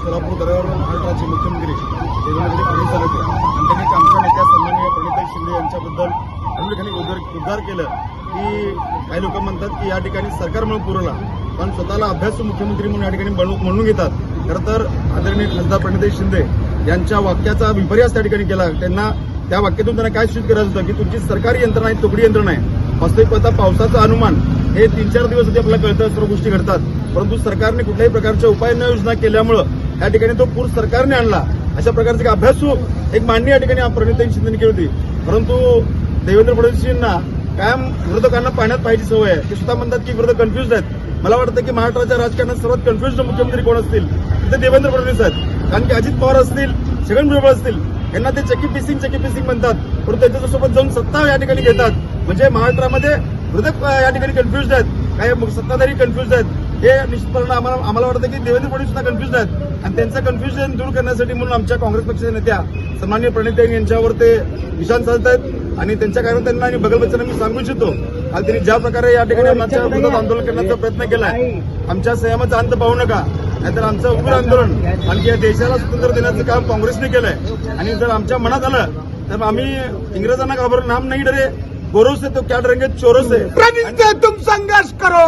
सोलापूर दौऱ्यावर महाराष्ट्राचे मुख्यमंत्री देवेंद्र फडणवीस आले होते आणि त्यांनी आमच्या नेत्या सन्माननीय प्रणिताई शिंदे यांच्याबद्दल अनेक ठिकाणी उद्गार केलं की काही लोक म्हणतात की या ठिकाणी सरकारमुळे पुरवला, पण स्वतःला अभ्यासू मुख्यमंत्री म्हणून या ठिकाणी म्हणून घेतात. खरं तर आदरणीय खासदार प्रणिताई शिंदे यांच्या वाक्याचा विपर्यास त्या ठिकाणी केला. त्यांना त्या वाक्यातून त्यांना काय सूचित करायचं होतं की तुमची सरकारी यंत्रणा आहे, तुकडी यंत्रणा आहे. वास्तविक आता पावसाचं अनुमान हे 3-4 दिवस आपल्याला कळतं, सर्व गोष्टी घडतात, परंतु सरकारने कुठल्याही प्रकारच्या उपाययोजना केल्यामुळं या ठिकाणी तो पूर सरकारने आणला. अशा प्रकारचे अभ्यासू एक मांडणी या ठिकाणी प्रणिताई शिंदेने केली होती. परंतु देवेंद्र फडणवीसांना कायम विरोधकांना पाहण्यात पाहिजे सवय आहे. ते स्वतः म्हणतात की विरोधक कन्फ्युज आहेत. मला वाटतं की महाराष्ट्राच्या राजकारणात सर्वात कन्फ्युज मुख्यमंत्री कोण असतील ते देवेंद्र फडणवीस आहेत. कारण की अजित पवार असतील, छगन भुजबळ असतील, यांना ते चकी पिसिंग म्हणतात, परंतु त्यांच्यासोबत जाऊन सत्ता या ठिकाणी घेतात. म्हणजे महाराष्ट्रामध्ये विरोधक या ठिकाणी कन्फ्युज आहेत, काही सत्ताधारी कन्फ्युज आहेत. हे निश्चितपणे आम्हाला वाटतं की देवेंद्र फडणवीस सुद्धा कन्फ्युज आहेत आणि त्यांचं कन्फ्युजन दूर करण्यासाठी म्हणून आमच्या काँग्रेस पक्षाच्या नेत्या सन्माननीय प्रणिताई यांच्यावर ते निशाण साधत आहेत आणि त्यांच्या कारण त्यांना आणि बगलबच्चांना मी सांगू इच्छितो आणि त्यांनी ज्या प्रकारे या ठिकाणी आमच्या विरोधात आंदोलन करण्याचा प्रयत्न केलाय, आमच्या संयमाचा अंत पाहू नका, नाहीतर आमचं उग्र आंदोलन आणखी या देशाला स्वातंत्र्य देण्याचं काम काँग्रेसने केलंय. आणि जर आमच्या मनात आलं तर आम्ही इंग्रजांना घाबरून नाम नाही डरे, गोरों से तो क्या डरेंगे, चोरों से. तुम संघर्ष करो.